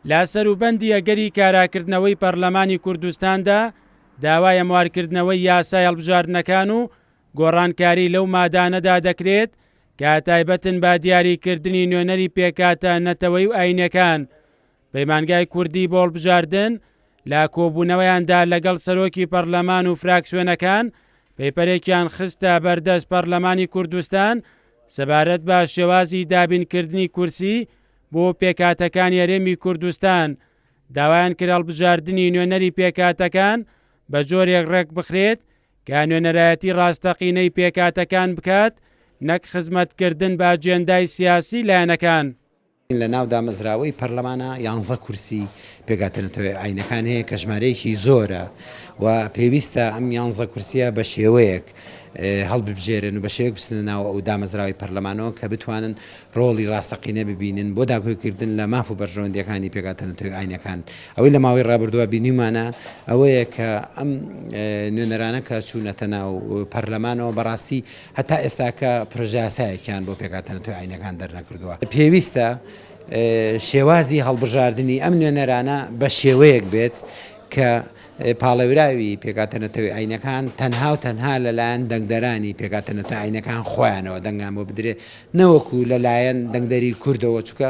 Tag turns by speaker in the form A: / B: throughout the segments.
A: لا سەروبەندی ئەگەری کاراکردنەوەی پەرلەمانی کوردستاندا داوای ئەموارکردنەوەی یاسای هەڵبژاردنەکان و گۆڕانکاری لەو مادانەدا دەکرێت کە تایبەتن با دیاریکردنی نوێنەری پێکاتە نەتەوەی و ئاینەکان پەیمانگای کوردی بۆ هەڵبژاردن لا کۆبوونەوەیاندا لەگەڵ سەرۆکی پەرلەمان و فراکسیۆنەکان پەیپەرێکیان خستە بەردەست پەرلەمانی کوردستان سەبارەت بە شێوازی دابینکردنی کورسی بۆ پێکاتەکانی هەرێمی کوردستان داوایان کرد هەڵبژاردنی نوێنەری پێکاتەکان بە جۆرێک ڕێک بخرێت کە نوێنەرایەتی ڕاستەقینەی پێکاتەکان بکات نەک خزمەتکردن بە ئاجێندای سیاسی لایەنەکان.
B: لە ناو دامەزراوەی پەرلەمانە 11 کورسی پێکاتەنەتەوەی ئاینەکان هەیە کە ژمارەیەکی زۆرە و پێویستە ئەم 11 کورسیە بە شێوەیەک هەڵببژێرن و بە شێوەیەک بچنە ناو ئەو دامەزراوەی پەرلەمانەوە کە بتوانن ڕۆڵی ڕاستەقینە ببینن بۆ داگیرکردن لە ماف و بەرژەوەندیەکانی پێکاتەنەتەوەی ئاینەکان. ئەوەی لە ماوەی ڕابردووە بینیمانە ئەوەیە کە ئەم نوێنەرانە کە چوونەتە ناو پەرلەمانەوە بەڕاستی هەتا ئێستاکە پرۆژەیاسایەکیان بۆ پێکاتەنەتەوەی ئاینەکان دەرنەکردووە. پێویستە شێوازی هەڵبژاردننی ئەم نوێنەرانە بە شێوەیەک بێت کە پاڵەوراوی پێکاتەنەتەوەی ئاینەکان تەنها و تەنها لەلایەن دەنگدەرانی پێکاتەنەتەوەی ئاینەکان خۆیانەوە دەنگیان بۆ بدرێت نەوەکو لەلایەن دەنگدەری کوردەوە چووکە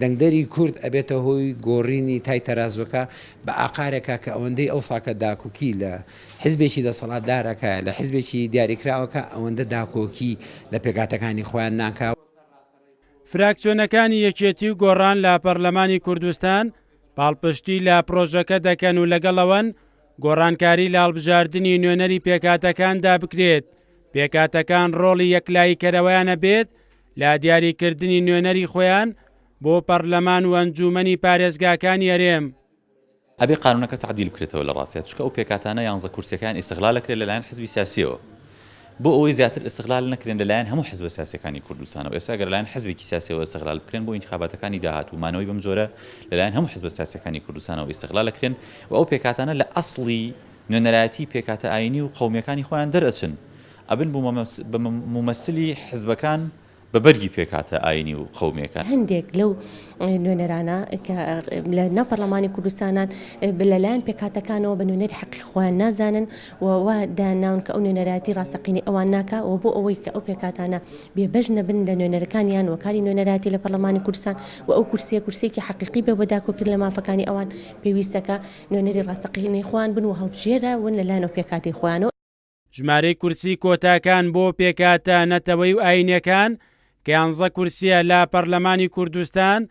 B: دەنگدەری کورد ئەبێتە هۆی گۆڕینی تای تەرازۆکە بە ئاقارێکە کە ئەوەندەی ئەوساکە داکوکی لە حیزبێکی دەسەڵاتدارەکە لە حیزبێکی دیاریکراوەکە ئەوەندە داکۆکی لە پێکاتەکانی خۆیان ناکاو.
A: فراکسیۆنەکانی یەکێتی و گۆڕان لە پەرلەمانی کوردستان پاڵپشتی لە پرۆژەکە دەکەن و لەگەڵەوەن گۆڕانکاری لە هەڵبژاردننی نوێنەری پێکاتەکاندا بکرێت پێکاتەکان ڕۆڵی یەکلاییکەرەوەیانە بێت لە دیاریکردنی نوێنەری خۆیان بۆ پەرلەمان و ئەنجومەنی پارێزگاکانی هەرێم.
C: ئەبێ قانونەکە تعدیل بکرێتەوە لە ڕاستیات چکە ئەو پێکاتانە 11 کورسیەکان ئیستیغلالەکرێت لەلایەن حزبی سیاسیەوە بۆ ئەوەی زیاتر ئیستیغلال نەکرێن لەلایەن هەموو حزب سیاسیەکانی کوردستانەوە. ئێستا گەر لەلایەن حزبێکی سیاسیەوە ئیستیغلال بکرێن بۆ انتخاباتەکانی داهاتوومانەوەی بەم جۆرە لەلایەن هەموو حزب سیاسیەکانی کوردستانەوە ئیستیغلالەکرێن و ئەو پێکاتانە لە ئەسڵی نوێنەرایەتی پێکاتە ئاینی و قەومیەکانی خۆیان دەرئەچن ئەبن بە ممەسلی حزبەکان بە بەرگی پێکاتە ئاینی و قەومیەکان.
D: هەندێک لەو نوێنەرانە لە ناو پەرلەمانی کوردستانان لەلایەن پێکاتەکانەوە بە نوێنەری حەقی خۆیان نازانن و داناون کە ئەو نوێنەراتی ڕاستەقینی ئەوان ناکا و بۆ ئەوەی کە ئەو پێکاتانە بێبەش نەبن لە نوێنەرەکانیان وەکاری نوێنەراتی لە پەرلەمانی کوردستان و ئەو کورسێکی حەقیقی بێ بۆ داکۆکرد لە مافەکانی ئەوان پێویستەکە نوێنەری ڕاستەقینی خۆیان بن و هەڵبژێرەون لەلایەن ئەو پێکاتی خۆیانەوە.
A: ژمارەی کورسی کۆتاکان بۆ پێکاتە نەتەوەی و ئاینەکان کە 11 کورسیە لە پەرلەمانی کوردستان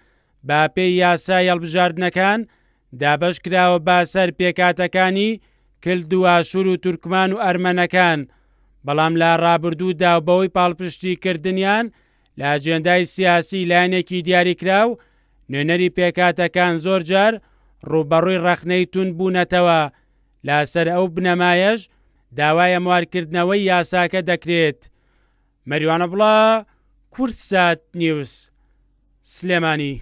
A: با پێی یاسای هەڵبژاردنەکان دابەش کراوە با سەر پێکاتەکانی کلد و ئاشور و تورکمان و ئەرمەنەکان بەڵام لە ڕابردوودا بەوەی پاڵپشتیکردنیان لە ئاجێندای سیاسی لایەنێکی دیاریکراو نوێنەری پێکاتەکان زۆر جار ڕوبەڕووی ڕەخنەی تون بوونەتەوە. لەسەر ئەو بنەمایەش داوای ئەموارکردنەوەی یاساکە دەکرێت. مەریوانە بڵا، کورتسات نیوز، سلێمانی.